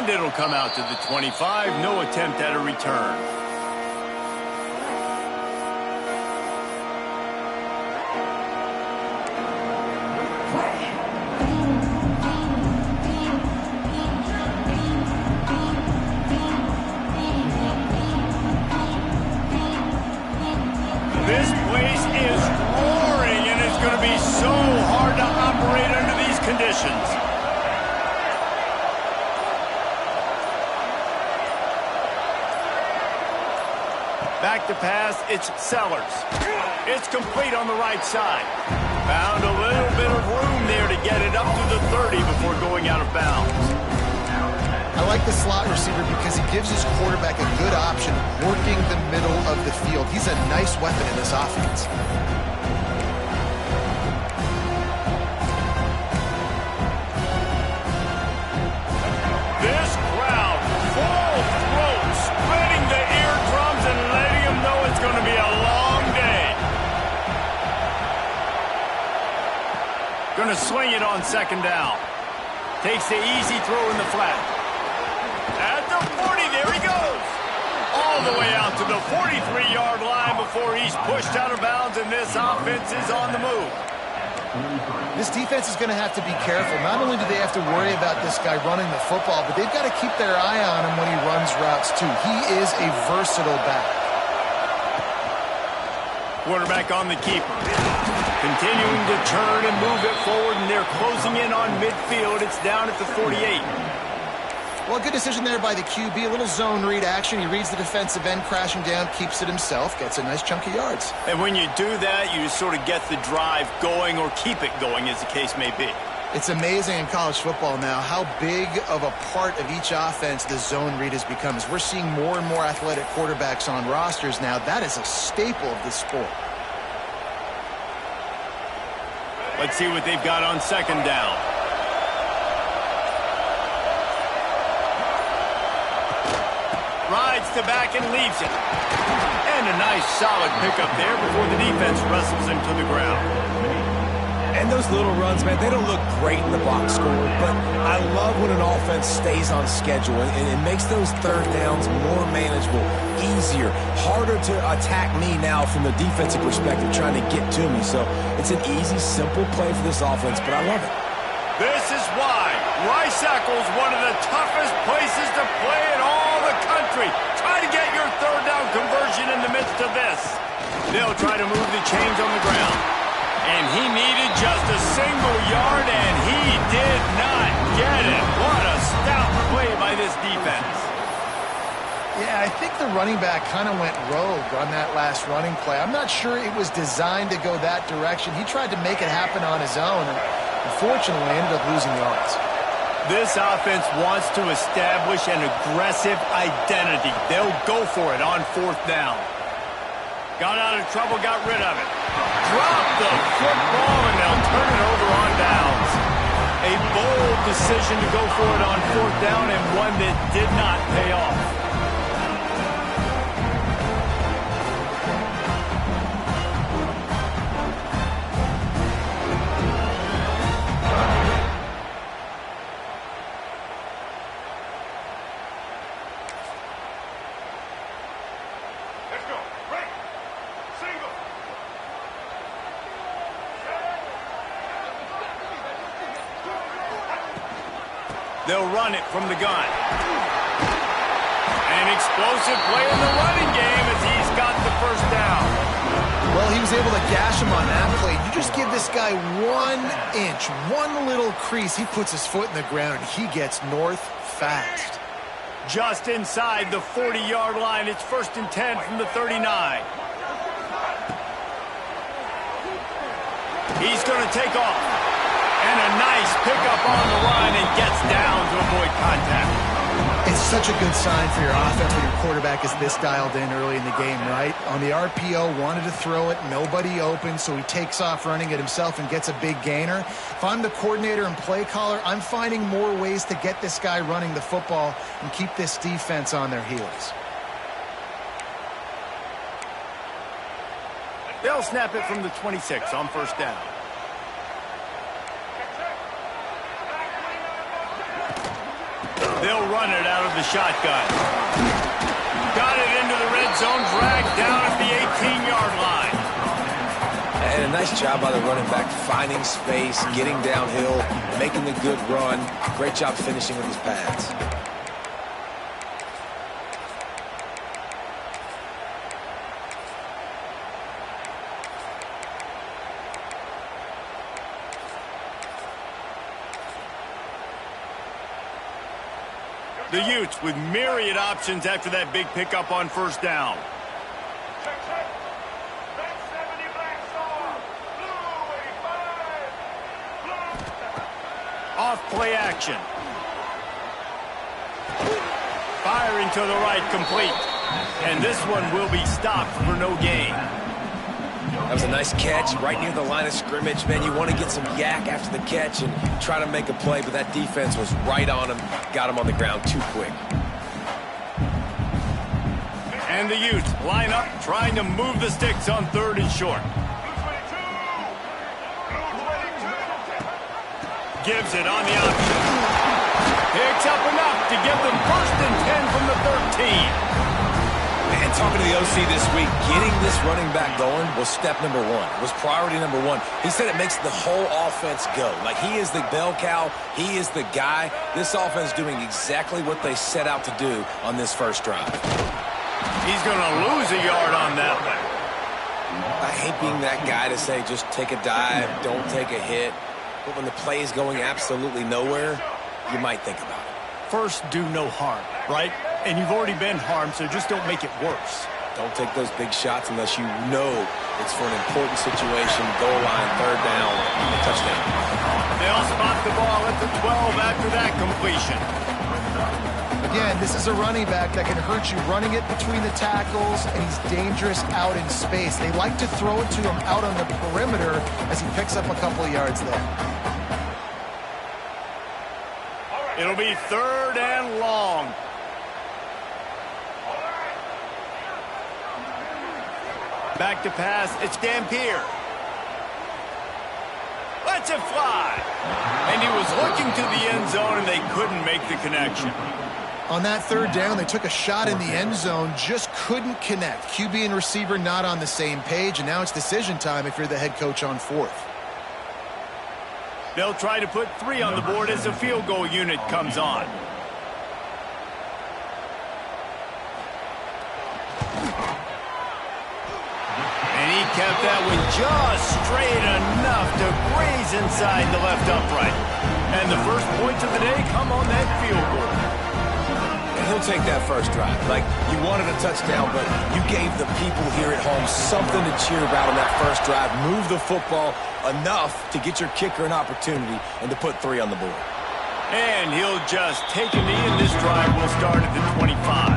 And it'll come out to the 25. No attempt at a return. This place is roaring, and it's going to be so hard to operate under these conditions. Back to pass, it's Sellers. It's complete on the right side. Found a little bit of room there to get it up to the 30 before going out of bounds. I like the slot receiver because he gives his quarterback a good option working the middle of the field. He's a nice weapon in this offense. This crowd, full throat, spreading the eardrums and letting them know it's going to be a long day. Going to swing it on second down. Takes the easy throw in the flat. At the 40, there he goes. All the way out to the 43-yard line before he's pushed out of bounds, and this offense is on the move. This defense is going to have to be careful. Not only do they have to worry about this guy running the football, but they've got to keep their eye on him when he runs routes, too. He is a versatile back. Quarterback on the keeper. Continuing to turn and move it forward, and they're closing in on midfield. It's down at the 48. Well, good decision there by the QB. A little zone read action. He reads the defensive end crashing down, keeps it himself, gets a nice chunk of yards. And when you do that, you just sort of get the drive going or keep it going, as the case may be. It's amazing in college football now how big of a part of each offense the zone read has become. As we're seeing more and more athletic quarterbacks on rosters now, that is a staple of the sport. Let's see what they've got on second down. Rides the back and leaves it. And a nice solid pickup there before the defense wrestles him to the ground. And those little runs, man, they don't look great in the box score, but I love when an offense stays on schedule, and it makes those third downs more manageable, easier, harder to attack me now from the defensive perspective trying to get to me. So it's an easy, simple play for this offense, but I love it. This is why Rice-Eccles, one of the toughest places to play in all the country. Try to get your third down conversion in the midst of this. They'll try to move the chains on the ground. And he needed just a single yard, and he did not get it. What a stout play by this defense. Yeah, I think the running back kind of went rogue on that last running play. I'm not sure it was designed to go that direction. He tried to make it happen on his own, and unfortunately ended up losing yards. This offense wants to establish an aggressive identity. They'll go for it on fourth down. Got out of trouble, got rid of it. Dropped the football, and they'll turn it over on downs. A bold decision to go for it on fourth down, and one that did not pay off. They'll run it from the gun. An explosive play in the running game as he's got the first down. Well, he was able to gash him on that play. You just give this guy 1 inch, one little crease, he puts his foot in the ground, and he gets north fast. Just inside the 40-yard line. It's 1st and 10 from the 39. He's going to take off. And a nice pickup on the run and gets down to avoid contact. It's such a good sign for your offense when your quarterback is this dialed in early in the game, right? On the RPO, wanted to throw it, nobody open, so he takes off running it himself and gets a big gainer. If I'm the coordinator and play caller, I'm finding more ways to get this guy running the football and keep this defense on their heels. They'll snap it from the 26 on first down. They'll run it out of the shotgun. Got it into the red zone, dragged down at the 18-yard line. And a nice job by the running back, finding space, getting downhill, making the good run. Great job finishing with his pads. The Utes with myriad options after that big pickup on first down. Off play action. Firing to the right, complete. And this one will be stopped for no gain. That was a nice catch right near the line of scrimmage. Man, you want to get some yak after the catch and try to make a play, but that defense was right on him. Got him on the ground too quick. And the Utes line up, trying to move the sticks on third and short. Gives it on the option. Picks up enough to give them 1st and 10 from the 13. And talking to the OC this week, getting this running back going was step number one, was priority number one. He said it makes the whole offense go. Like, he is the bell cow, he is the guy. This offense doing exactly what they set out to do on this first drive. He's going to lose a yard on that one. I hate being that guy to say just take a dive, don't take a hit. But when the play is going absolutely nowhere, you might think about it. First, do no harm, right? And you've already been harmed, so just don't make it worse. Don't take those big shots unless you know it's for an important situation, goal line, third down, touchdown. They'll spot the ball at the 12 after that completion. Again, this is a running back that can hurt you running it between the tackles, and he's dangerous out in space. They like to throw it to him out on the perimeter as he picks up a couple of yards there. It'll be 3rd and long. Back to pass, it's Dampier. Lets it fly. And he was looking to the end zone, and they couldn't make the connection. On that 3rd down, they took a shot in the end zone, just couldn't connect. QB and receiver not on the same page, and now it's decision time if you're the head coach on 4th. They'll try to put 3 on the board as the field goal unit comes on. And he kept that one just straight enough to graze inside the left upright. And the first points of the day come on that field goal. And he'll take that first drive. Like, you wanted a touchdown, but you gave the people here at home something to cheer about on that first drive. Move the football enough to get your kicker an opportunity and to put 3 on the board. And he'll just take a knee, and this drive will start at the 25.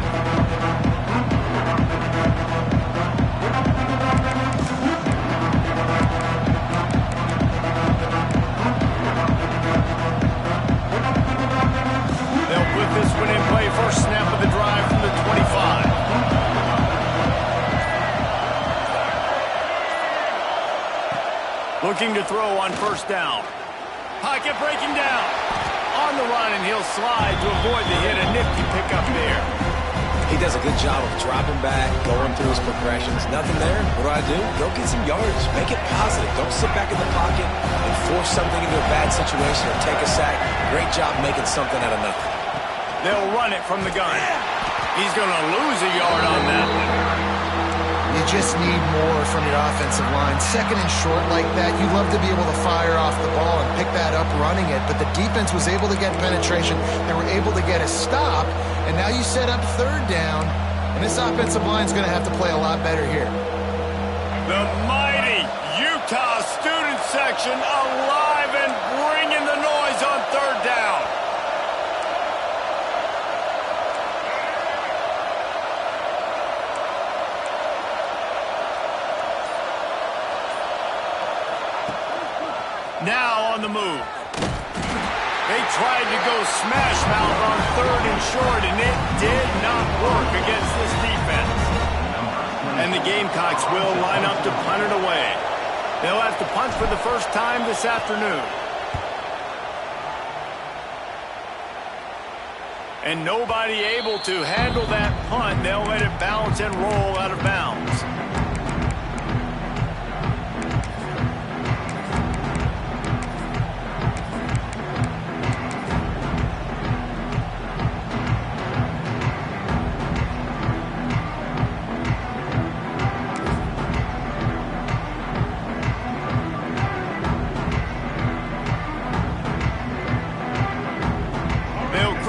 This one in play, first snap of the drive from the 25. Looking to throw on first down. Pocket breaking down. On the run, and he'll slide to avoid the hit. A nifty pickup there. He does a good job of dropping back, going through his progressions. Nothing there. What do? Go get some yards. Make it positive. Don't sit back in the pocket and force something into a bad situation or take a sack. Great job making something out of nothing. They'll run it from the gun. He's going to lose a yard on that one. You just need more from your offensive line. 2nd and short like that, you love to be able to fire off the ball and pick that up running it, but the defense was able to get penetration. They were able to get a stop, and now you set up 3rd down, and this offensive line is going to have to play a lot better here. The mighty Utah student section alive and bringing the noise on 3rd down. Now on the move. They tried to go smash mouth on 3rd and short, and it did not work against this defense. And the Gamecocks will line up to punt it away. They'll have to punt for the first time this afternoon. And nobody able to handle that punt. They'll let it bounce and roll out of bounds.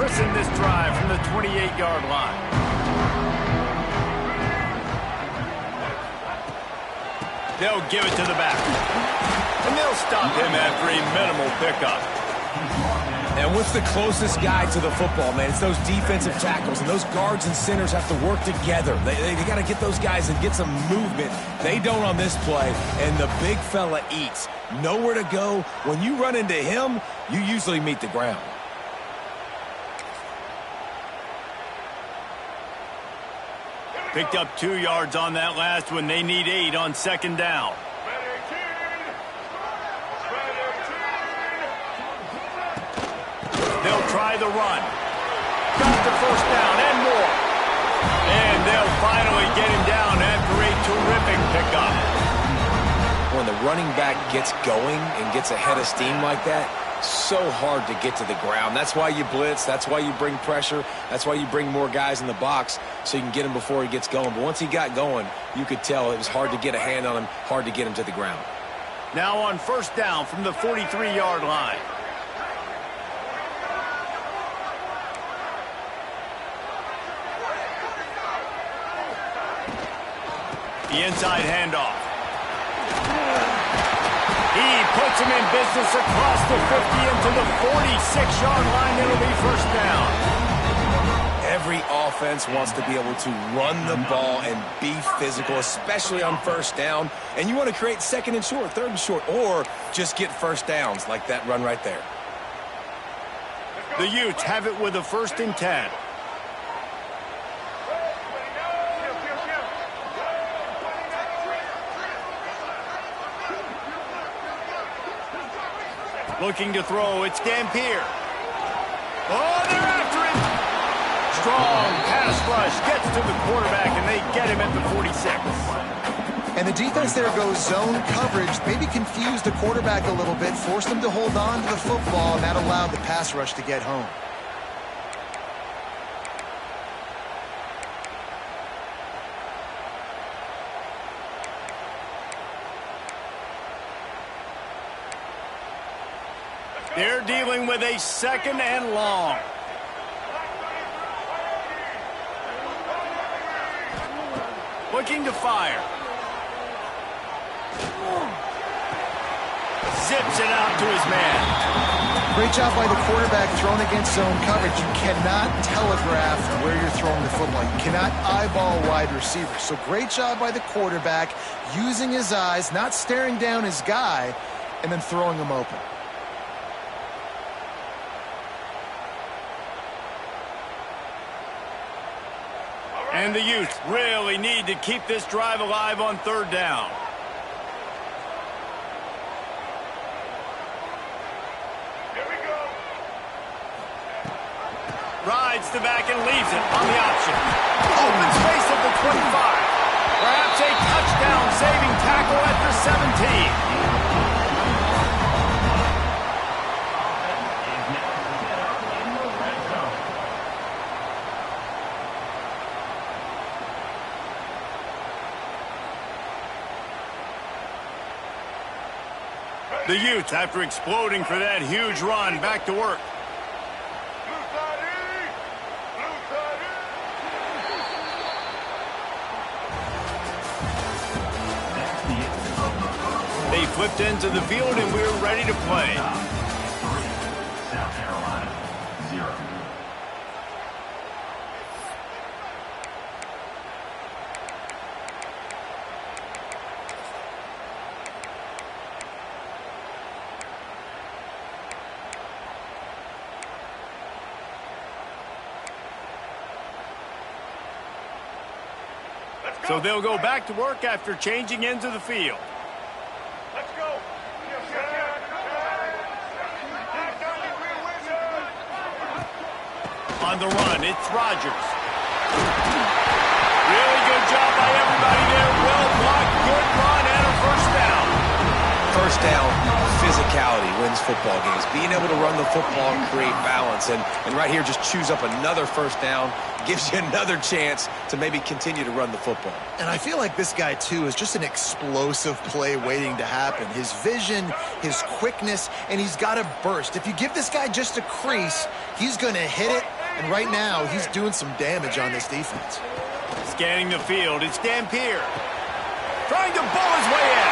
In this drive from the 28-yard line. They'll give it to the back. And they'll stop him after a minimal pickup. And what's the closest guy to the football, man? It's those defensive tackles, and those guards and centers have to work together. They got to get those guys and get some movement. They don't on this play, and the big fella eats. Nowhere to go. When you run into him, you usually meet the ground. Picked up 2 yards on that last one. They need 8 on second down. They'll try the run. Got the first down and more. And they'll finally get him down after a terrific pickup. When the running back gets going and gets ahead of steam like that, so hard to get to the ground. That's why you blitz. That's why you bring pressure. That's why you bring more guys in the box so you can get him before he gets going. But once he got going, you could tell it was hard to get a hand on him, hard to get him to the ground. Now on first down from the 43-yard line. The inside handoff. He puts him in business across the 50 into the 46-yard line. It'll be first down. Every offense wants to be able to run the ball and be physical, especially on first down. And you want to create second and short, third and short, or just get first downs like that run right there. The Utes have it with a 1st and 10. Looking to throw, it's Dampier. Oh, they're after him. Strong pass rush gets to the quarterback, and they get him at the 46. And the defense there goes zone coverage, maybe confused the quarterback a little bit, forced him to hold on to the football, and that allowed the pass rush to get home. They're dealing with a 2nd and long. Looking to fire. Zips it out to his man. Great job by the quarterback thrown against zone coverage. You cannot telegraph where you're throwing the football. You cannot eyeball wide receivers. So great job by the quarterback using his eyes, not staring down his guy, and then throwing him open. And the Utes really need to keep this drive alive on 3rd down. Here we go. Rides the back and leaves it on the option. Open space at the 25. Perhaps a touchdown-saving tackle at the 17. The Utes, after exploding for that huge run, back to work. They flipped into the field, and we're ready to play. South Carolina, 0. So they'll go back to work after changing into the field. Let's go. On the run, it's Rodgers. Really good job by everybody there. Well blocked, good run, and a first down. First down, physicality wins football games. Being able to run the football and create balance. And right here, just choose up another first down. Gives you another chance to maybe continue to run the football. And I feel like this guy, too, is just an explosive play waiting to happen. His vision, his quickness, and he's got a burst. If you give this guy just a crease, he's going to hit it. And right now, he's doing some damage on this defense. Scanning the field, it's Dampier. Trying to bull his way in.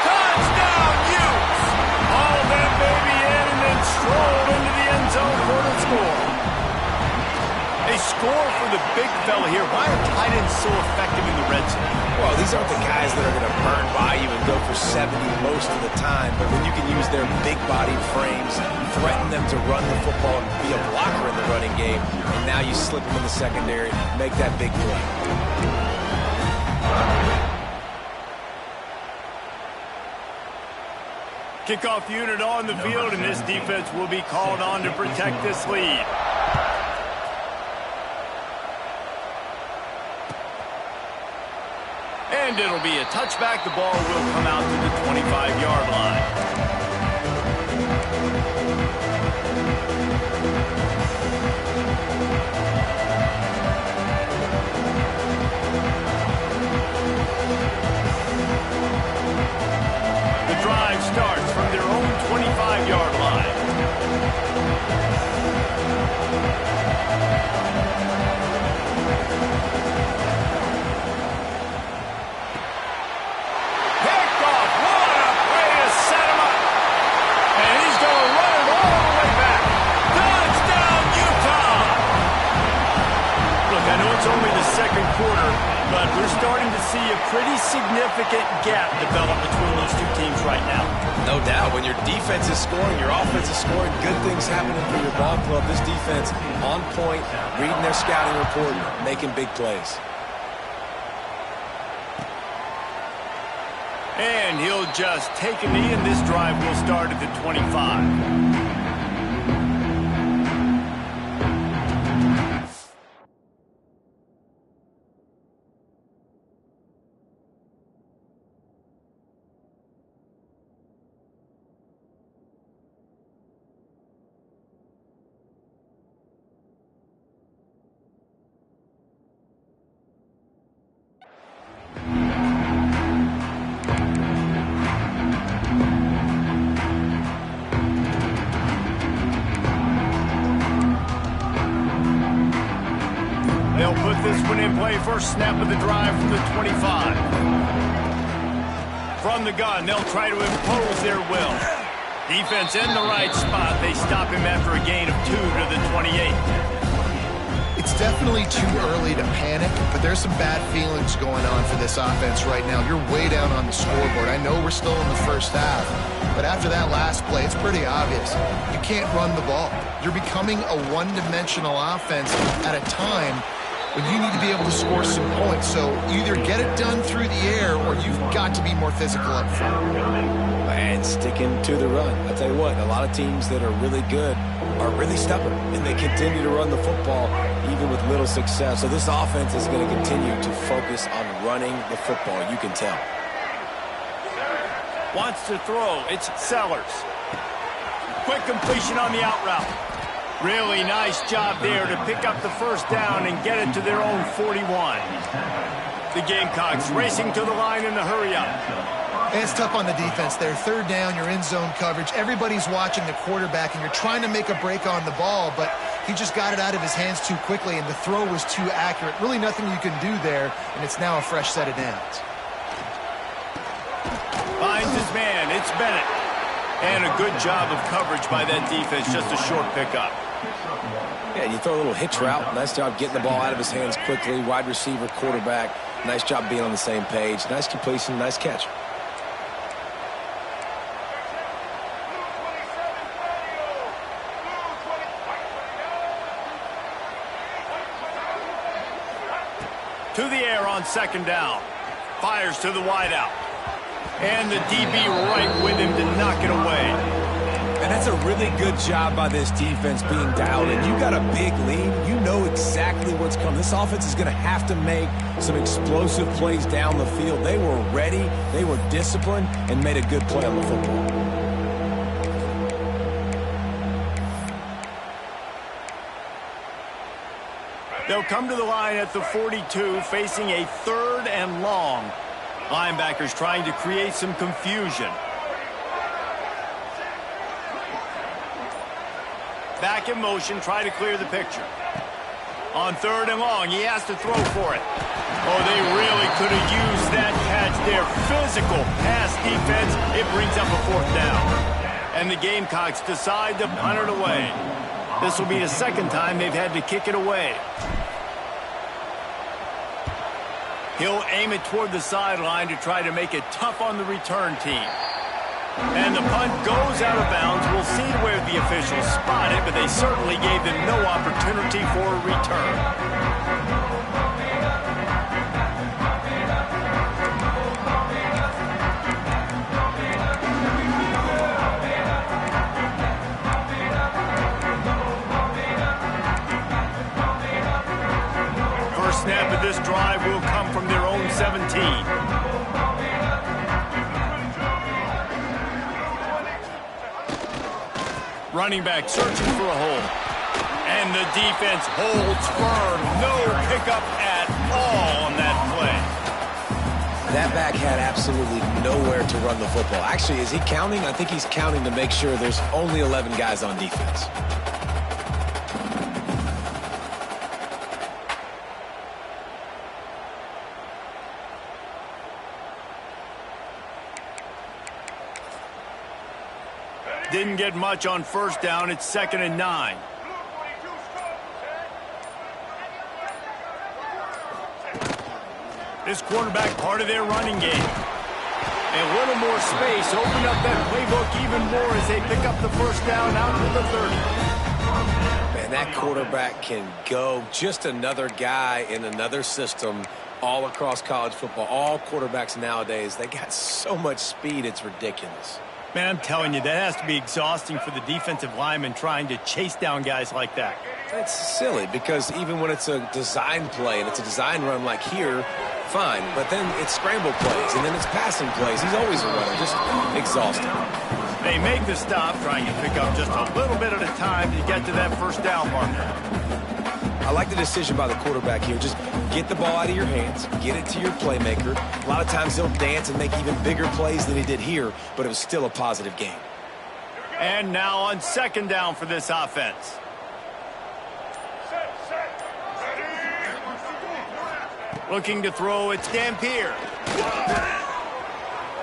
Touchdown, Utes! All that baby in and then strolled into the end zone for the score. A score for the big fella here. Why are tight ends so effective in the red zone? Well, these aren't the guys that are going to burn by you and go for 70 most of the time, but when you can use their big-bodied frames, threaten them to run the football and be a blocker in the running game, and now you slip them in the secondary, make that big play. Kickoff unit on the field, and this defense will be called on to protect this lead. And it'll be a touchback. The ball will come out to the 25-yard line. The drive starts from their own 25-yard line. Only the second quarter, but we're starting to see a pretty significant gap develop between these two teams right now. No doubt. When your defense is scoring, your offense is scoring, good things happening for your ball club. This defense on point, reading their scouting report, making big plays. And he'll just take a knee, and this drive will start at the 25. They'll put this one in play. First snap of the drive from the 25. From the gun, they'll try to impose their will. Defense in the right spot. They stop him after a gain of 2 to the 28. It's definitely too early to panic, but there's some bad feelings going on for this offense right now. You're way down on the scoreboard. I know we're still in the first half, but after that last play, it's pretty obvious. You can't run the ball. You're becoming a one-dimensional offense at a time when you need to be able to score some points. So either get it done through the air or you've got to be more physical up front. And sticking to the run. I'll tell you what, a lot of teams that are really good are really stubborn, and they continue to run the football even with little success. So this offense is going to continue to focus on running the football. You can tell. Wants to throw. It's Sellers. Quick completion on the out route. Really nice job there to pick up the first down and get it to their own 41. The Gamecocks racing to the line in the hurry-up. And it's tough on the defense there. Third down, you're in zone coverage. Everybody's watching the quarterback, and you're trying to make a break on the ball, but he just got it out of his hands too quickly, and the throw was too accurate. Really nothing you can do there, and it's now a fresh set of downs. Finds his man. It's Bennett. And a good job of coverage by that defense. Just a short pickup. Yeah, you throw a little hitch route. Nice job getting the ball out of his hands quickly. Wide receiver, quarterback. Nice job being on the same page. Nice completion, nice catch. To the air on second down. Fires to the wideout. And the DB right with him to knock it away. And that's That's a really good job by this defense being dialed in. You got a big lead. You know exactly what's coming. This offense is going to have to make some explosive plays down the field. They were ready, they were disciplined, and made a good play on the football. They'll come to the line at the 42, facing a 3rd and long. Linebackers trying to create some confusion. Back in motion, try to clear the picture. On 3rd and long, he has to throw for it. Oh, they really could have used that catch there. Physical pass defense. It brings up a 4th down. And the Gamecocks decide to punt it away. This will be the 2nd time they've had to kick it away. He'll aim it toward the sideline to try to make it tough on the return team. And the punt goes out of bounds. We'll see where the officials spot it, but they certainly gave them no opportunity for a return. First snap of this drive will come from their own 17. Running back searching for a hole. And the defense holds firm. No pickup at all on that play. That back had absolutely nowhere to run the football. Actually, is he counting? I think he's counting to make sure there's only 11 guys on defense. Didn't get much on 1st down. It's 2nd and 9. This quarterback part of their running game. A little more space. Open up that playbook even more as they pick up the 1st down out to the 30. Man, that quarterback can go. Just another guy in another system all across college football. All quarterbacks nowadays, they got so much speed, it's ridiculous. Man, I'm telling you, that has to be exhausting for the defensive lineman trying to chase down guys like that. It's silly because even when it's a design play and it's a design run like here, fine. But then it's scramble plays and then it's passing plays. He's always a runner, just exhausting. They make the stop, trying to pick up just a little bit at a time to get to that 1st down marker. I like the decision by the quarterback here. Just get the ball out of your hands, get it to your playmaker. A lot of times he'll dance and make even bigger plays than he did here, but it was still a positive game. And now on 2nd down for this offense. Looking to throw, it's Dampier.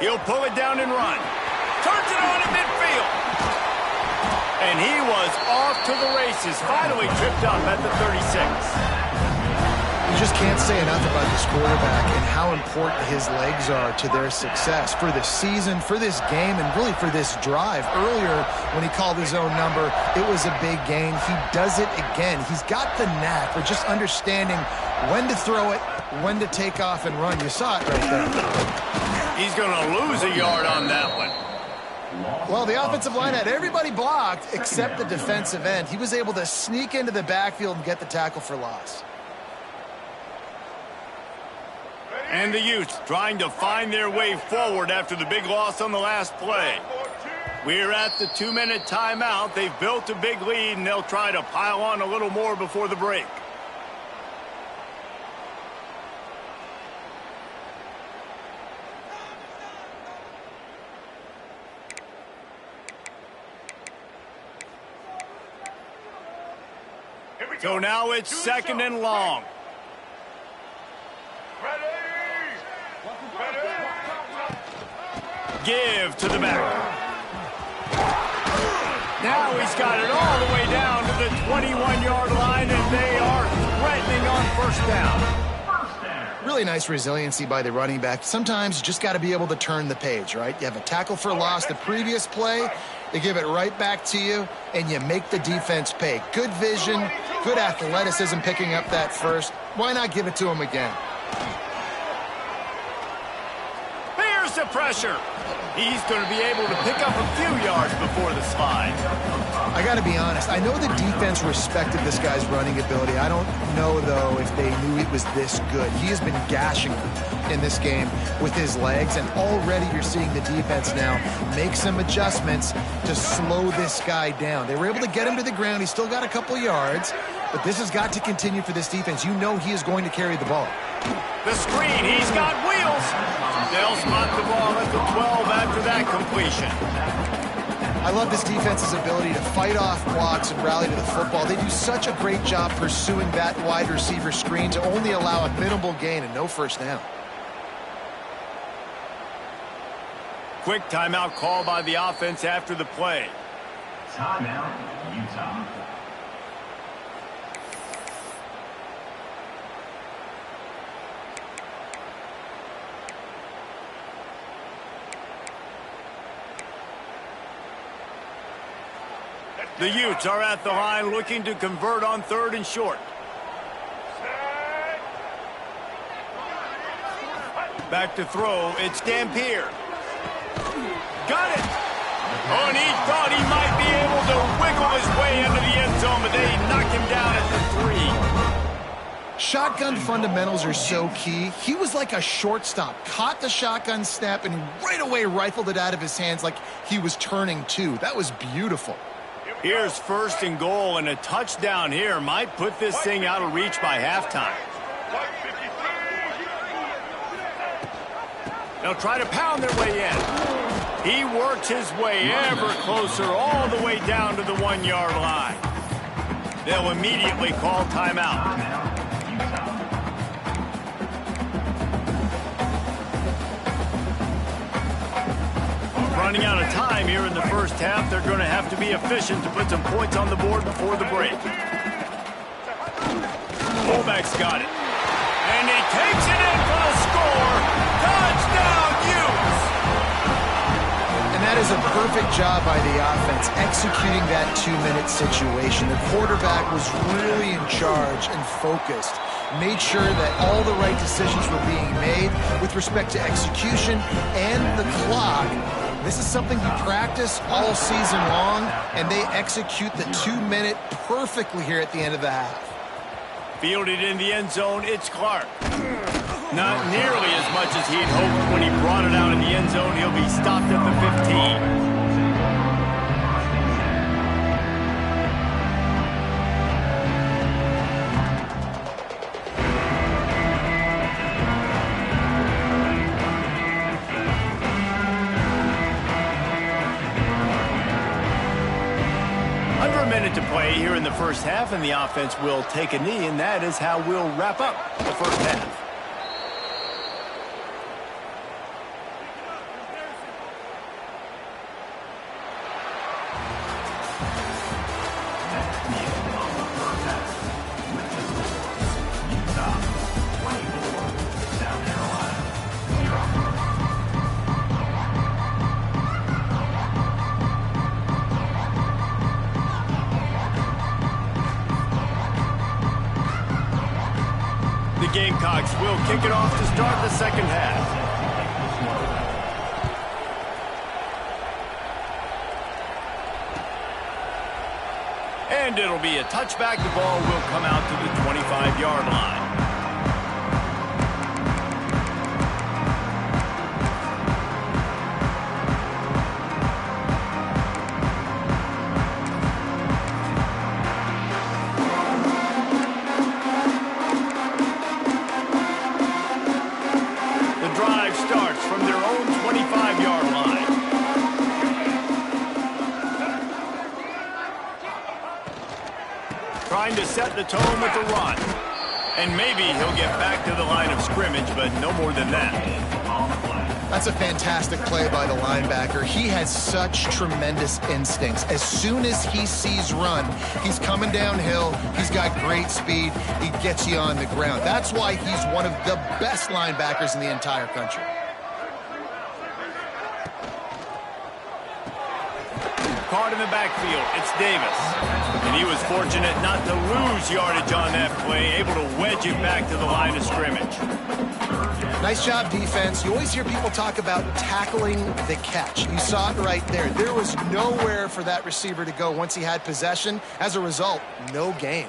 He'll pull it down and run. Turns it on in midfield. And he was off to the races, finally tripped up at the 36. You just can't say enough about this quarterback and how important his legs are to their success for this season, for this game, and really for this drive. Earlier, when he called his own number, it was a big gain. He does it again. He's got the knack for just understanding when to throw it, when to take off and run. You saw it right there. He's going to lose a yard on that one. Well, the offensive line had everybody blocked except the defensive end. He was able to sneak into the backfield and get the tackle for loss. And the Utes trying to find their way forward after the big loss on the last play. We're at the 2-minute timeout. They've built a big lead, and they'll try to pile on a little more before the break. So now it's 2nd and long. Give to the back. Now he's got it all the way down to the 21-yard line, and they are threatening on 1st down. Really nice resiliency by the running back. Sometimes you just got to be able to turn the page, right? You have a tackle for loss the previous play, they give it right back to you, and you make the defense pay. Good vision, good athleticism picking up that first. Why not give it to him again? Here's There's the pressure. He's going to be able to pick up a few yards before the slide. I got to be honest. I know the defense respected this guy's running ability. I don't know, though, if they knew it was this good. He has been gashing them in this game with his legs, and already you're seeing the defense now make some adjustments to slow this guy down. They were able to get him to the ground. He's still got a couple yards, but this has got to continue for this defense. You know he is going to carry the ball. The screen, he's got wheels. They'll spot the ball at the 12 after that completion. I love this defense's ability to fight off blocks and rally to the football. They do such a great job pursuing that wide receiver screen to only allow a minimal gain and no first down. Quick timeout call by the offense after the play. Timeout, Utah. The Utes are at the line looking to convert on 3rd and short. Back to throw, it's Dampier. Got it! Oh, and he thought he might be able to wiggle his way into the end zone, but they knock him down at the 3. Shotgun fundamentals are so key. He was like a shortstop, caught the shotgun snap, and right away rifled it out of his hands like he was turning two. That was beautiful. Here's 1st and goal, and a touchdown here might put this thing out of reach by halftime. They'll try to pound their way in. He works his way ever closer all the way down to the 1-yard line. They'll immediately call timeout. Running out of time here in the first half. They're going to have to be efficient to put some points on the board before the break. Fullback's got it. And he takes it in for the score. Touchdown, Utes! And that is a perfect job by the offense, executing that 2-minute situation. The quarterback was really in charge and focused. Made sure that all the right decisions were being made with respect to execution and the clock. This is something you practice all season long, and they execute the 2-minute perfectly here at the end of the half. Fielded in the end zone, it's Clark. Not nearly as much as he'd hoped when he brought it out in the end zone. He'll be stopped at the 15. To play here in the first half, and the offense will take a knee, and that is how we'll wrap up the first half. Gamecocks will kick it off to start the second half. And it'll be a touchback. The ball will come out to the 25-yard line. Trying to set the tone with the run. And maybe he'll get back to the line of scrimmage, but no more than that. That's a fantastic play by the linebacker. He has such tremendous instincts. As soon as he sees run, he's coming downhill. He's got great speed. He gets you on the ground. That's why he's one of the best linebackers in the entire country. Caught in the backfield, it's Davis. And he was fortunate not to lose yardage on that play, able to wedge it back to the line of scrimmage. Nice job, defense. You always hear people talk about tackling the catch. You saw it right there. There was nowhere for that receiver to go once he had possession. As a result, no gain.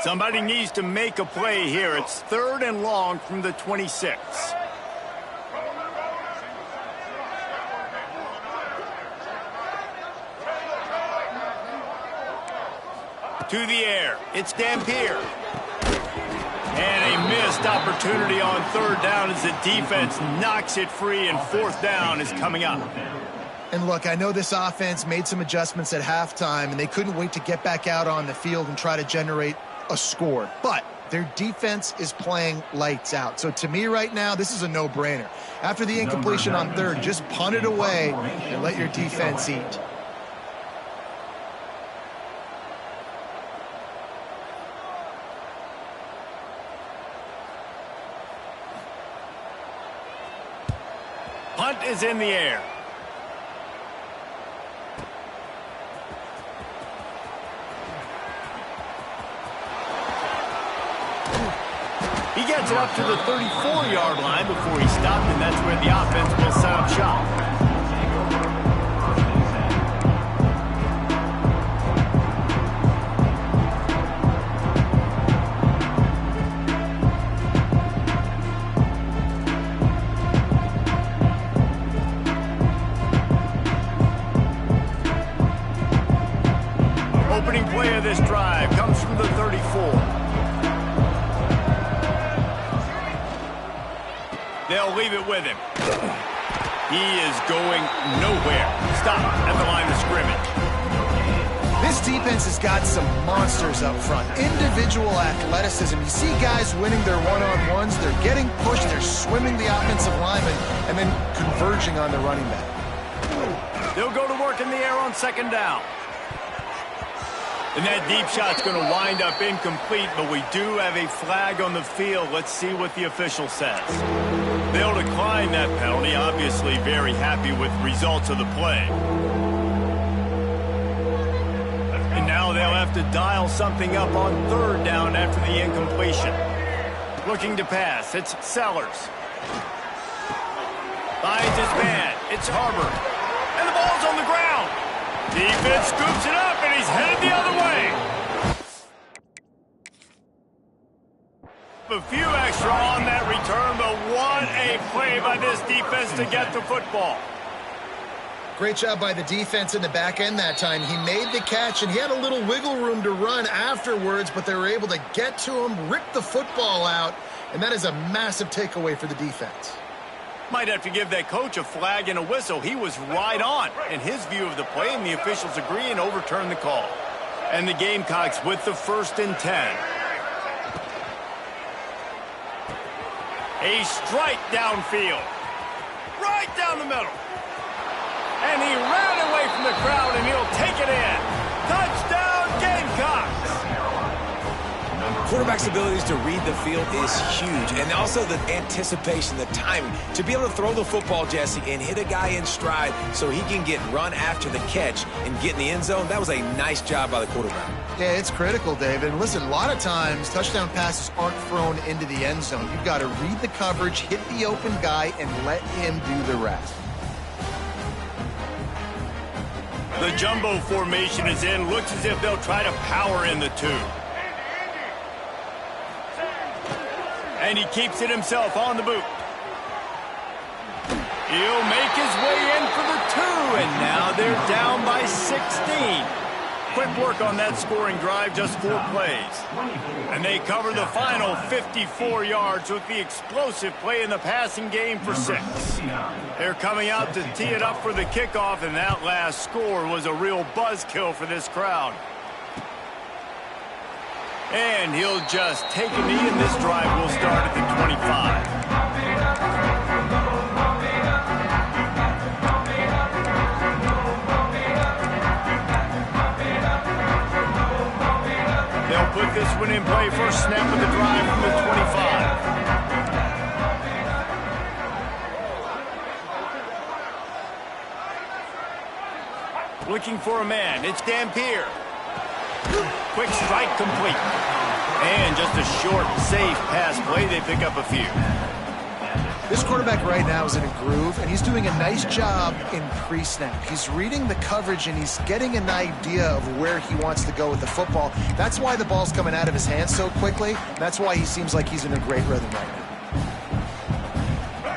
Somebody needs to make a play here. It's 3rd and long from the 26. To the air. It's Dampier. And a missed opportunity on 3rd down as the defense knocks it free, and 4th down is coming up. And look, I know this offense made some adjustments at halftime, and they couldn't wait to get back out on the field and try to generate a score. But their defense is playing lights out. So to me right now, this is a no-brainer. After the incompletion on 3rd, just punt it away and let your defense eat. Punt is in the air. He gets it up to the 34-yard line before he stopped, and that's where the offense will set up shop. Opening play of this drive comes from the 34. They'll leave it with him. He is going nowhere. Stop at the line of scrimmage. This defense has got some monsters up front. Individual athleticism. You see guys winning their one-on-ones. They're getting pushed. They're swimming the offensive lineman and then converging on the running back. They'll go to work in the air on 2nd down. And that deep shot's going to wind up incomplete, but we do have a flag on the field. Let's see what the official says. They'll decline that penalty, obviously very happy with the results of the play. And now they'll have to dial something up on 3rd down after the incompletion. Looking to pass, it's Sellers. Finds his man, it's Harbor. And the ball's on the ground. Defense scoops it up, and he's headed the other way. A few extra on that return, but what a play by this defense to get the football. Great job by the defense in the back end that time. He made the catch, and he had a little wiggle room to run afterwards, but they were able to get to him, rip the football out, and that is a massive takeaway for the defense. Might have to give that coach a flag and a whistle. He was right on in his view of the play, and the officials agree and overturn the call. And the Gamecocks with the 1st and 10. A strike downfield. Right down the middle. And he ran away from the crowd, and he'll take it in. Touchdown, Gamecocks! Quarterback's abilities to read the field is huge, and also the anticipation, the timing. To be able to throw the football, Jesse, and hit a guy in stride so he can get run after the catch and get in the end zone, that was a nice job by the quarterback. Yeah, it's critical, David. And listen, a lot of times touchdown passes aren't thrown into the end zone. You've got to read the coverage, hit the open guy, and let him do the rest. The jumbo formation is in. Looks as if they'll try to power in the 2. And he keeps it himself on the boot. He'll make his way in for the 2, and now they're down by 16. Quick work on that scoring drive, just 4 plays. And they cover the final 54 yards with the explosive play in the passing game for 6. They're coming out to tee it up for the kickoff, and that last score was a real buzzkill for this crowd. And he'll just take a knee, and this drive will start at the 25. They'll put this one in play. First snap of the drive from the 25. Looking for a man. It's Dampier. Quick strike complete. And just a short, safe pass play. They pick up a few. This quarterback right now is in a groove, and he's doing a nice job in pre-snap. He's reading the coverage, and he's getting an idea of where he wants to go with the football. That's why the ball's coming out of his hands so quickly. That's why he seems like he's in a great rhythm right now.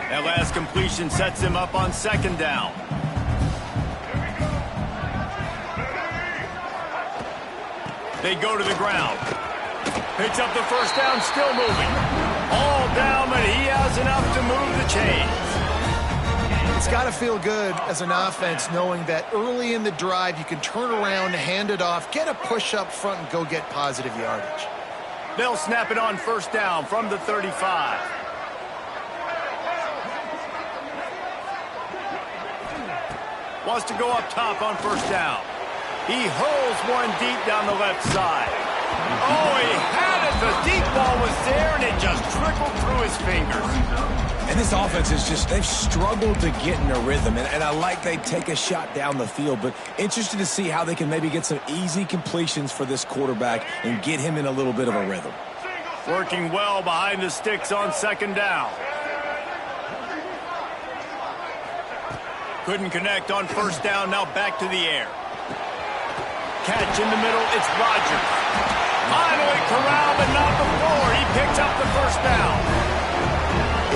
That last completion sets him up on second down. They go to the ground. Picks up the first down, still moving. All down, but he has enough to move the chains. It's got to feel good as an offense knowing that early in the drive you can turn around, hand it off, get a push up front, and go get positive yardage. They'll snap it on first down from the 35. Wants to go up top on first down. He hurls one deep down the left side. Oh, he had it. The deep ball was there, and it just trickled through his fingers. And this offense is just, they've struggled to get in a rhythm. And I like they take a shot down the field, but interested to see how they can maybe get some easy completions for this quarterback and get him in a little bit of a rhythm. Working well behind the sticks on second down. Couldn't connect on first down, now back to the air. Catch in the middle, it's Rodgers. Finally corralled but not before. He picks up the first down.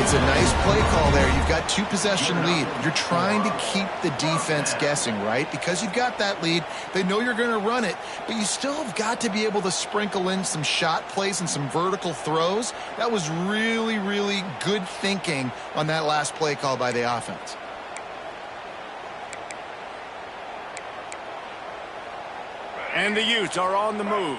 It's a nice play call there. You've got 2-possession lead. You're trying to keep the defense guessing, right? Because you've got that lead, they know you're going to run it, but you still have got to be able to sprinkle in some shot plays and some vertical throws. That was really, really good thinking on that last play call by the offense. And the Utes are on the move.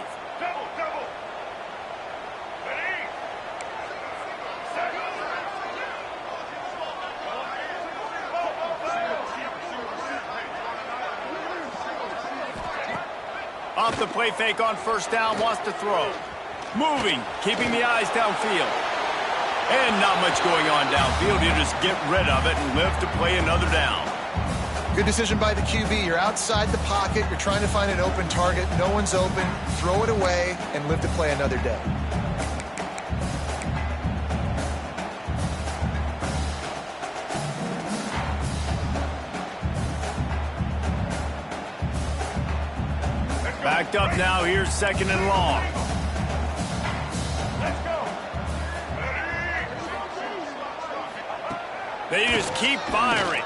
Off the play fake on first down, wants to throw. Moving, keeping the eyes downfield. And not much going on downfield. You just get rid of it and live to play another down. Good decision by the QB. You're outside the pocket. You're trying to find an open target. No one's open. Throw it away and live to play another day. Backed up now. Here's second and long. They just keep firing.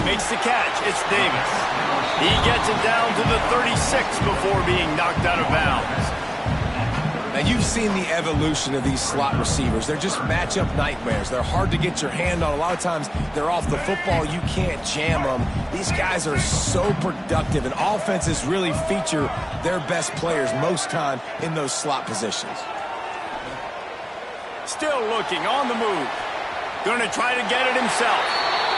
Makes the catch. It's Davis. He gets it down to the 36 before being knocked out of bounds. Now, you've seen the evolution of these slot receivers. They're just matchup nightmares. They're hard to get your hand on. A lot of times, they're off the football. You can't jam them. These guys are so productive, and offenses really feature their best players most time in those slot positions. Still looking on the move. Going to try to get it himself.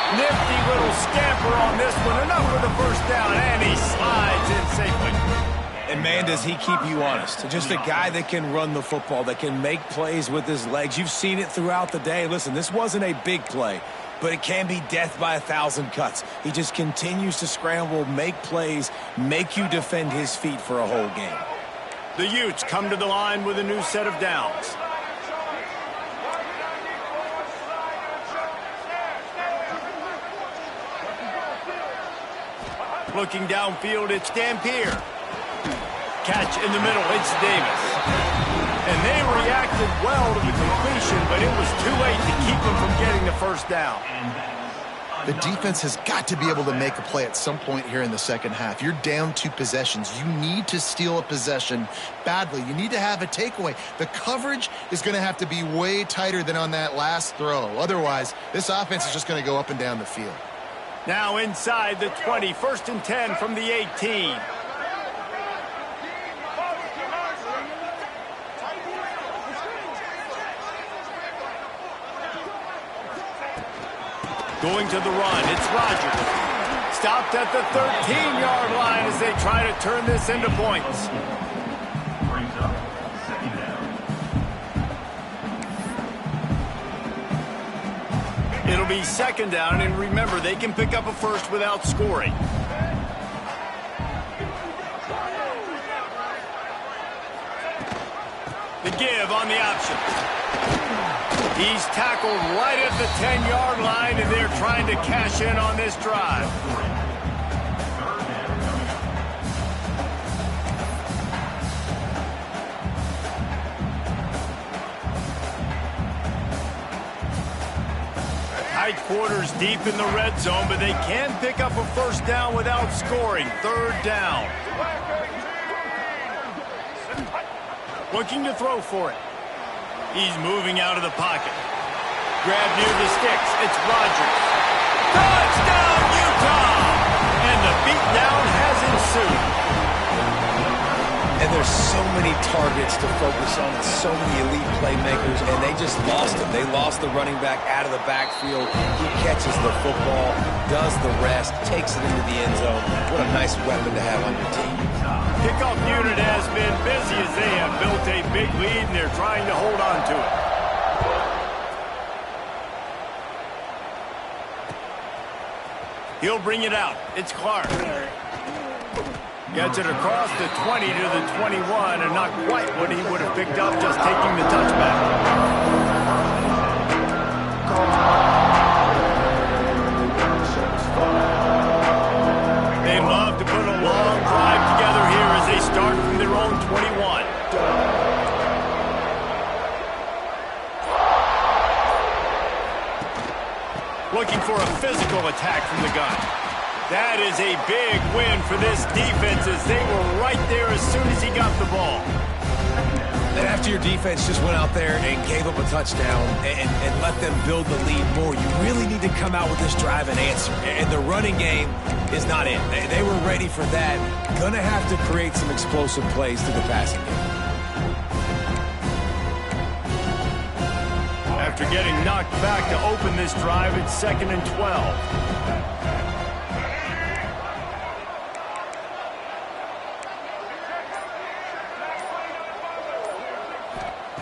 Nifty little scamper on this one. Enough for the first down, and he slides in safely. And, man, does he keep you honest. Just a guy that can run the football, that can make plays with his legs. You've seen it throughout the day. Listen, this wasn't a big play, but it can be death by 1,000 cuts. He just continues to scramble, make plays, make you defend his feet for a whole game. The Utes come to the line with a new set of downs. Looking downfield, it's Dampier. Catch in the middle, it's Davis. And they reacted well to the completion, but it was too late to keep them from getting the first down. The defense has got to be able to make a play at some point here in the second half. You're down 2 possessions. You need to steal a possession badly. You need to have a takeaway. The coverage is going to have to be way tighter than on that last throw. Otherwise, this offense is just going to go up and down the field. Now inside the 20, 1st and 10 from the 18. Going to the run, it's Rodgers. Stopped at the 13-yard line as they try to turn this into points. Brings up second down. It'll be second down, and remember, they can pick up a first without scoring. give on the option. He's tackled right at the 10-yard line, and they're trying to cash in on this drive. Tight quarters deep in the red zone, but they can pick up a first down without scoring. Third down. Looking to throw for it. He's moving out of the pocket. Grab near the sticks. It's Rodgers. Touchdown, Utah! And the beatdown has ensued. And there's so many targets to focus on and so many elite playmakers, and they just lost him. They lost the running back out of the backfield. He catches the football, does the rest, takes it into the end zone. What a nice weapon to have on your team. Kickoff unit has been busy as they have built a big lead, and they're trying to hold on to it. He'll bring it out. It's Clark. Gets it across the 20 to the 21, and not quite what he would have picked up just taking the touchback. They love to put a long drive together here as they start from their own 21. Looking for a physical attack from the gun. That is a big win for this defense as they were right there as soon as he got the ball. And after your defense just went out there and gave up a touchdown and let them build the lead more, you really need to come out with this drive and answer. And the running game is not in. They were ready for that. Going to have to create some explosive plays through the passing game. After getting knocked back to open this drive, it's 2nd and 12.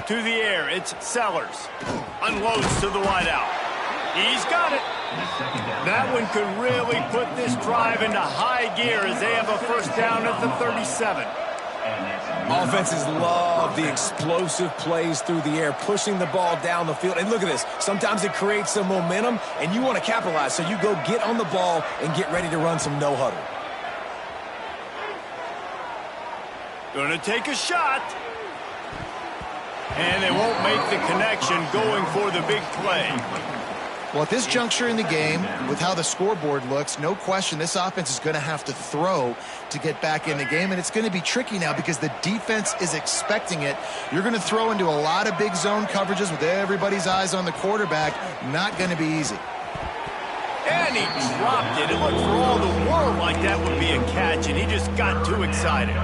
To the air, it's Sellers. Unloads to the wideout. He's got it. That one could really put this drive into high gear as they have a first down at the 37. Offenses love the explosive plays through the air, pushing the ball down the field. And look at this. Sometimes it creates some momentum, and you want to capitalize. So you go get on the ball and get ready to run some no-huddle. Going to take a shot. And they won't make the connection going for the big play. Well, at this juncture in the game, with how the scoreboard looks, no question this offense is going to have to throw to get back in the game, and it's going to be tricky now because the defense is expecting it. You're going to throw into a lot of big zone coverages with everybody's eyes on the quarterback. Not going to be easy. And he dropped it. It looked for all the world like that would be a catch, and he just got too excited.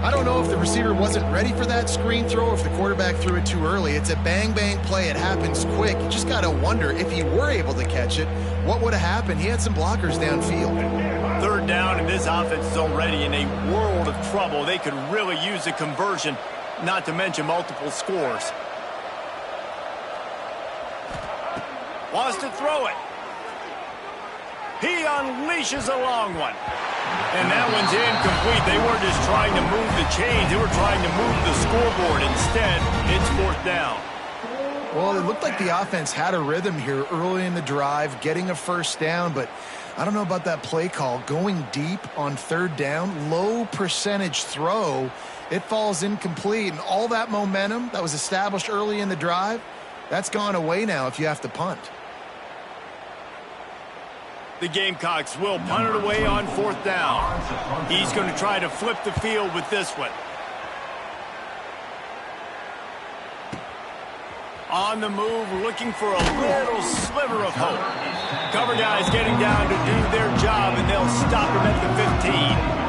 I don't know if the receiver wasn't ready for that screen throw or if the quarterback threw it too early. It's a bang-bang play. It happens quick. You just got to wonder if he were able to catch it, what would have happened? He had some blockers downfield. Third down, and this offense is already in a world of trouble. They could really use a conversion, not to mention multiple scores. Wants to throw it. He unleashes a long one. And that one's incomplete. They weren't just trying to move the chains. They were trying to move the scoreboard. Instead, it's fourth down. Well, it looked like the offense had a rhythm here early in the drive, getting a first down, but I don't know about that play call. Going deep on third down, low percentage throw, it falls incomplete. And all that momentum that was established early in the drive, that's gone away now if you have to punt. The Gamecocks will punt it away on fourth down. He's going to try to flip the field with this one. On the move, looking for a little sliver of hope. Cover guys getting down to do their job, and they'll stop him at the 15.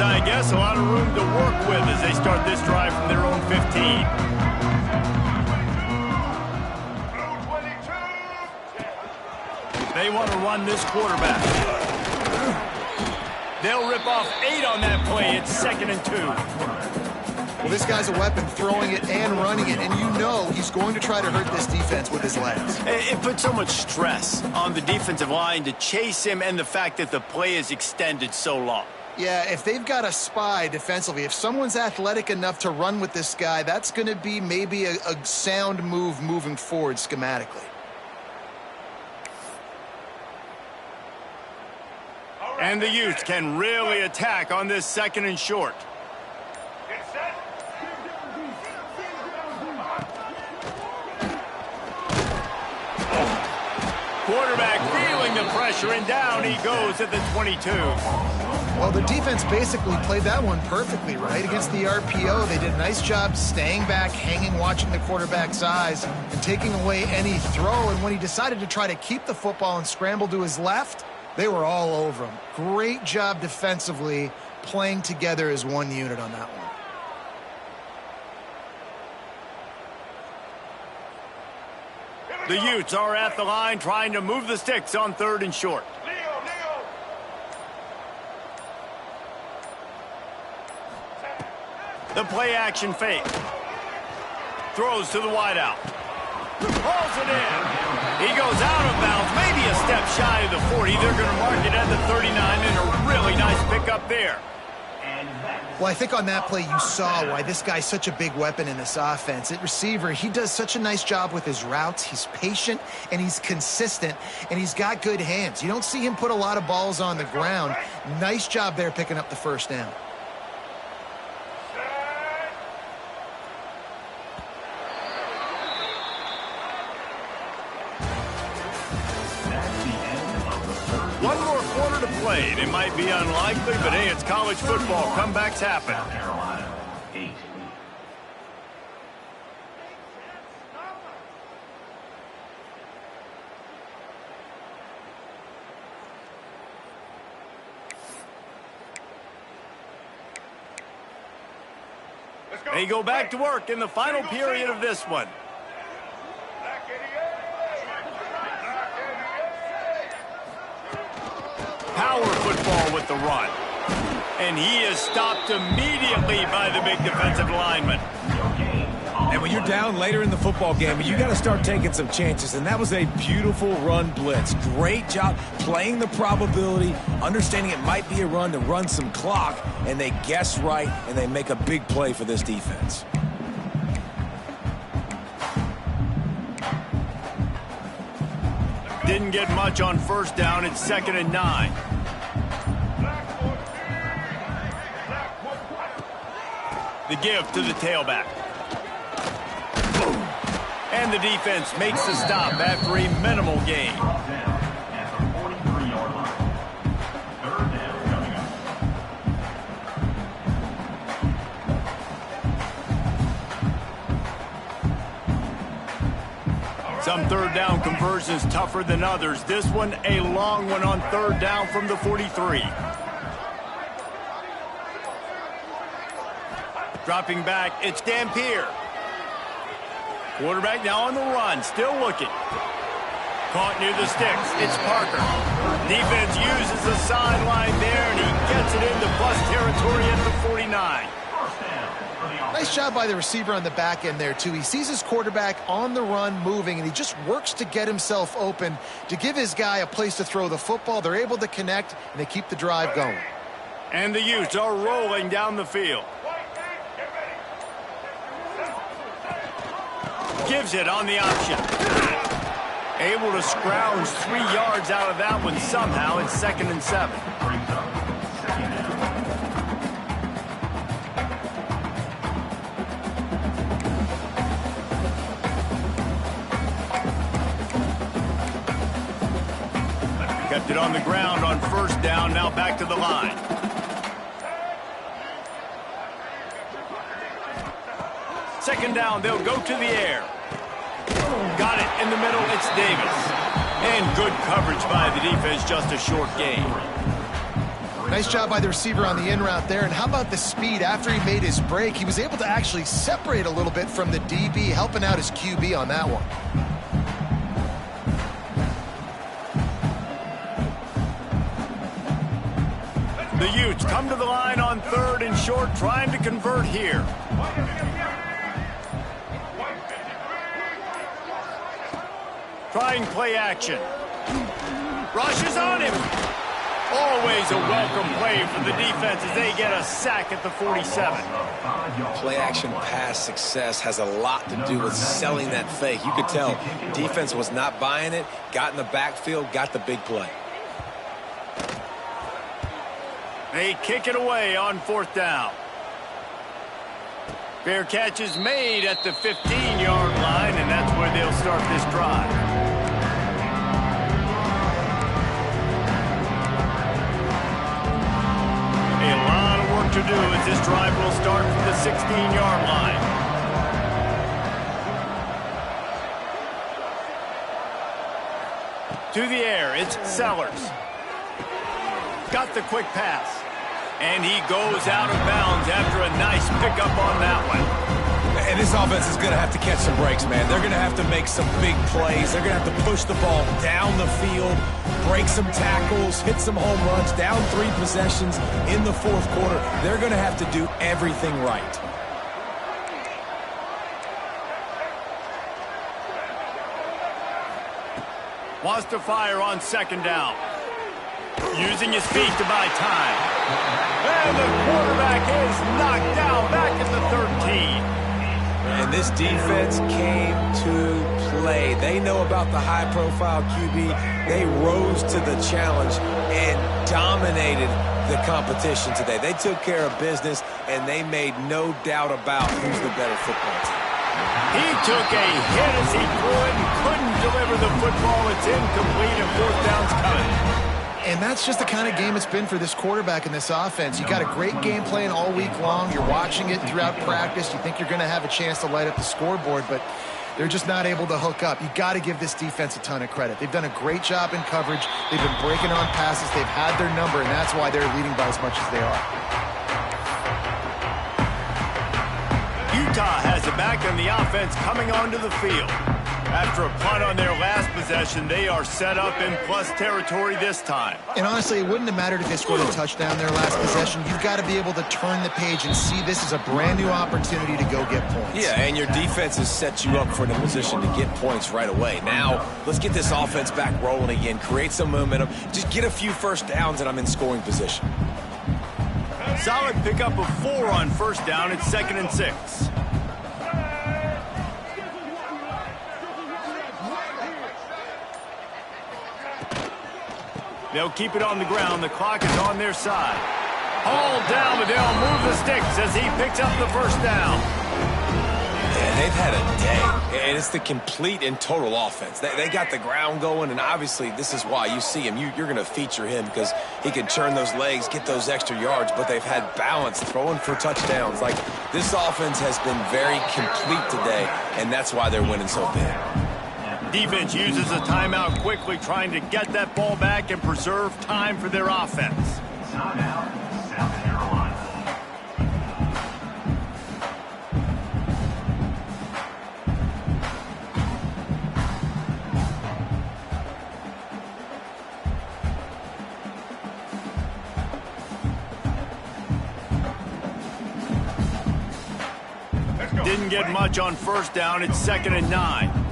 I guess a lot of room to work with as they start this drive from their own 15. They want to run this quarterback. They'll rip off 8 on that play. It's 2nd and 2. Well, this guy's a weapon, throwing it and running it, and you know he's going to try to hurt this defense with his legs. It puts so much stress on the defensive line to chase him and the fact that the play is extended so long. Yeah, if they've got a spy defensively, if someone's athletic enough to run with this guy, that's going to be maybe a sound move moving forward schematically. And the Utes can really attack on this 2nd and short. Quarterback feeling the pressure, and down he goes at the 22. Well, the defense basically played that one perfectly, right? Against the RPO, they did a nice job staying back, hanging, watching the quarterback's eyes, and taking away any throw. And when he decided to try to keep the football and scramble to his left, they were all over him. Great job defensively, playing together as one unit on that one. The Utes are at the line trying to move the sticks on 3rd and short. The play action fake. Throws to the wideout. Pulls it in. He goes out of bounds, maybe a step shy of the 40. They're going to mark it at the 39, and a really nice pickup there. Well, I think on that play you saw why this guy's such a big weapon in this offense. At receiver, he does such a nice job with his routes. He's patient, and he's consistent, and he's got good hands. You don't see him put a lot of balls on the ground. Nice job there picking up the 1st down. One more quarter to play. It might be unlikely, but hey, it's college football. Comebacks happen. South Carolina, 8. They go back to work in the final period of this one. Power football with the run. And he is stopped immediately by the big defensive lineman. And when you're down later in the football game, you got to start taking some chances. And that was a beautiful run blitz. Great job playing the probability, understanding it might be a run to run some clock. And they guess right, and they make a big play for this defense. Didn't get much on 1st down. It's 2nd and 9. The give to the tailback. And the defense makes the stop after a minimal gain. At the 43-yard line. 3rd down coming up. Some 3rd down conversions tougher than others. This one a long one on 3rd down from the 43. Dropping back, it's Dampier. Quarterback now on the run, still looking. Caught near the sticks, it's Parker. Defense uses the sideline there, and he gets it into plus territory at the 49. Nice job by the receiver on the back end there, too. He sees his quarterback on the run moving, and he just works to get himself open to give his guy a place to throw the football. They're able to connect, and they keep the drive going. And the Utes are rolling down the field. Gives it on the option. Able to scrounge 3 yards out of that one somehow. It's 2nd and 7. Kept it on the ground on 1st down. Now back to the line. Second down, they'll go to the air. Got it in the middle, it's Davis. And good coverage by the defense, just a short gain. Nice job by the receiver on the in route there. And how about the speed? After he made his break, he was able to actually separate a little bit from the DB, helping out his QB on that one. The Utes come to the line on 3rd and short, trying to convert here. trying play action. Rushes on him. Always a welcome play for the defense as they get a sack at the 47. Play action pass success has a lot to do with selling that fake. You could tell defense was not buying it, got in the backfield, got the big play. They kick it away on 4th down. Fair catch is made at the 15-yard line, and that's where they'll start this drive. A lot of work to do as this drive will start from the 16-yard line. To the air, it's Sellers. Got the quick pass. And he goes out of bounds after a nice pickup on that one. And this offense is going to have to catch some breaks, man. They're going to have to make some big plays. They're going to have to push the ball down the field, break some tackles, hit some home runs, down 3 possessions in the 4th quarter. They're going to have to do everything right. Wants to fire on 2nd down. Using his feet to buy time. And the quarterback is knocked down back at the 13. And this defense came to play. They know about the high-profile QB. They rose to the challenge and dominated the competition today. They took care of business, and they made no doubt about who's the better football team. He took a hit as he threw it and couldn't deliver the football. It's incomplete and 4th down's coming. And that's just the kind of game it's been for this quarterback in this offense. You got a great game plan all week long. You're watching it throughout practice. You think you're going to have a chance to light up the scoreboard, but they're just not able to hook up. You got to give this defense a ton of credit. They've done a great job in coverage. They've been breaking on passes. They've had their number, and that's why they're leading by as much as they are. Utah has it back on the offense coming onto the field. After a punt on their last possession, they are set up in plus territory this time. And honestly, it wouldn't have mattered if they scored a touchdown their last possession. You've got to be able to turn the page and see this as a brand new opportunity to go get points. Yeah, and your defense has set you up for the position to get points right away. Now, let's get this offense back rolling again, create some momentum, just get a few first downs, and I'm in scoring position. Solid pickup of 4 on 1st down. It's 2nd and 6. They'll keep it on the ground. The clock is on their side. Hauled down, but they'll move the sticks as he picks up the 1st down. Yeah, they've had a day, and it's the complete and total offense. They got the ground going, and obviously this is why you see him. You're going to feature him because he can turn those legs, get those extra yards, but they've had balance, throwing for touchdowns. Like, this offense has been very complete today, and that's why they're winning so big. Defense uses a timeout quickly, trying to get that ball back and preserve time for their offense. Timeout, South Carolina. Didn't get much on 1st down. It's 2nd and 9.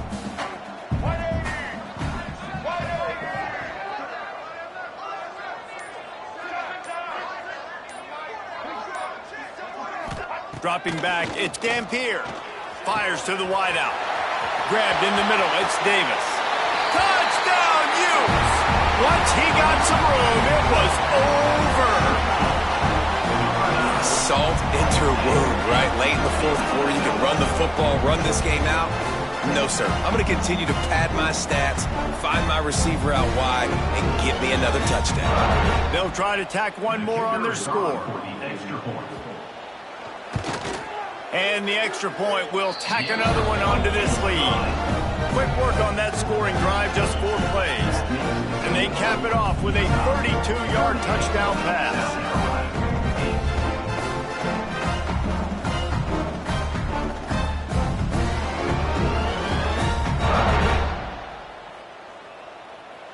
Dropping back, it's Dampier. Fires to the wideout. Grabbed in the middle, it's Davis. Touchdown, Utes! Once he got some room, it was over. Salt into a wound, right? Late in the 4th quarter, you can run the football, run this game out. No, sir. I'm going to continue to pad my stats, find my receiver out wide, and get me another touchdown. They'll try to tack one more on their score. And the extra point will tack another one onto this lead. Quick work on that scoring drive, just 4 plays. And they cap it off with a 32-yard touchdown pass.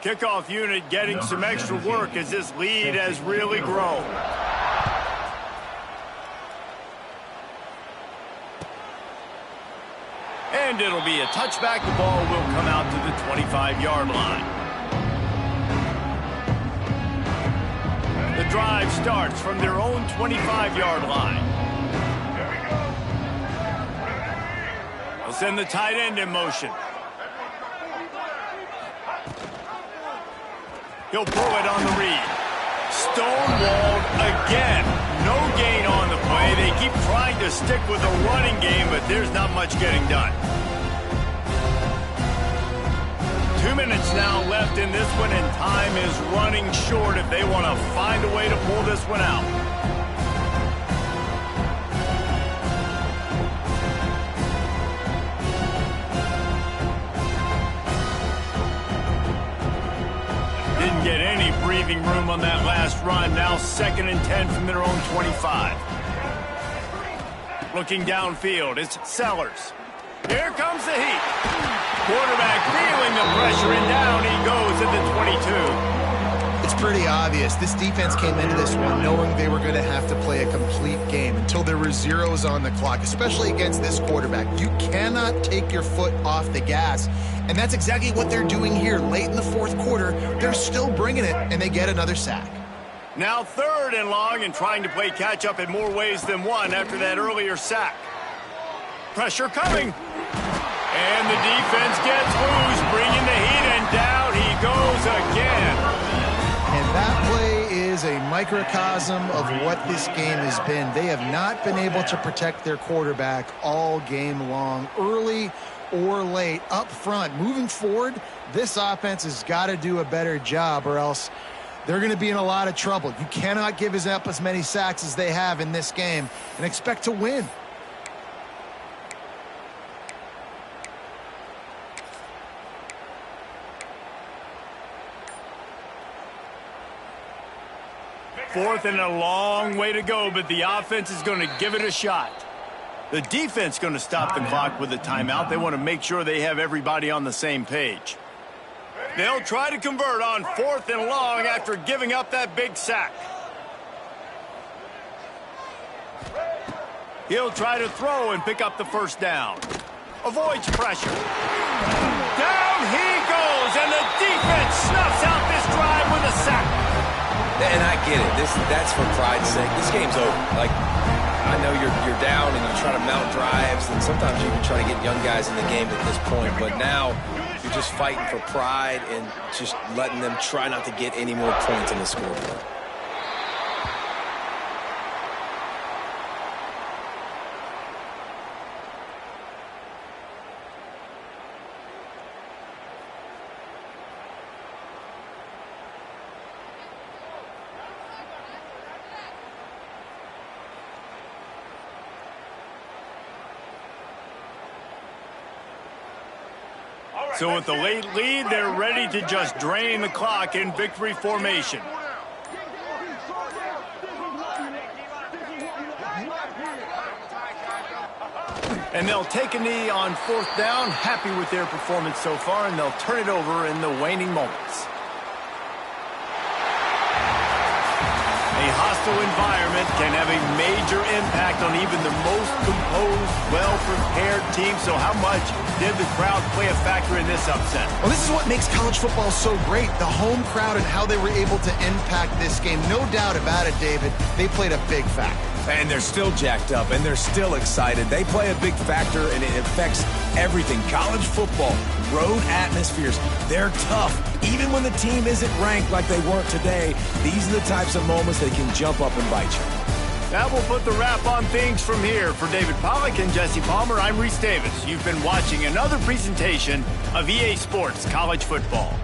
Kickoff unit getting some extra work as this lead has really grown. And it'll be a touchback. The ball will come out to the 25-yard line. The drive starts from their own 25-yard line. They'll send the tight end in motion. He'll pull it on the read. Stonewalled again. No gain on the play. They keep trying to stick with the running game, but there's not much getting done. 2 minutes now left in this one, and time is running short if they want to find a way to pull this one out. Didn't get any breathing room on that last run. Now 2nd and 10 from their own 25. Looking downfield, it's Sellers. Here comes the heat. Quarterback feeling the pressure, and down he goes at the 22. It's pretty obvious. This defense came into this one knowing they were going to have to play a complete game until there were zeros on the clock, especially against this quarterback. You cannot take your foot off the gas, and that's exactly what they're doing here. Late in the 4th quarter, they're still bringing it, and they get another sack. Now 3rd and long, and trying to play catch-up in more ways than one after that earlier sack. Pressure coming. And the defense gets loose, bringing the heat, and down he goes again. And that play is a microcosm of what this game has been. They have not been able to protect their quarterback all game long, early or late, up front. Moving forward, this offense has got to do a better job, or else they're going to be in a lot of trouble. You cannot give up as many sacks as they have in this game and expect to win. Fourth and a long way to go, but the offense is going to give it a shot. The defense going to stop the clock with a timeout. They want to make sure they have everybody on the same page. They'll try to convert on 4th and long after giving up that big sack. He'll try to throw and pick up the 1st down. Avoids pressure. Down he goes, and the defense snuffs out this drive with a sack. And I get it. That's for pride's sake. This game's over. Like, I know you're down and you try to mount drives, and sometimes you even try to get young guys in the game at this point. But now you're just fighting for pride and just letting them try not to get any more points on the scoreboard. So with the late lead, they're ready to just drain the clock in victory formation. And they'll take a knee on 4th down, happy with their performance so far, and they'll turn it over in the waning moments. A hostile environment can have a major impact on even the most composed, well-prepared team. So how much did the crowd play a factor in this upset? Well, this is what makes college football so great. The home crowd and how they were able to impact this game. No doubt about it, David. They played a big factor. And they're still jacked up, and they're still excited. They play a big factor, and it affects everything. College football, road atmospheres, they're tough. Even when the team isn't ranked like they weren't today, these are the types of moments that can jump up and bite you. That will put the wrap on things from here. For David Pollack and Jesse Palmer, I'm Reese Davis. You've been watching another presentation of EA Sports College Football.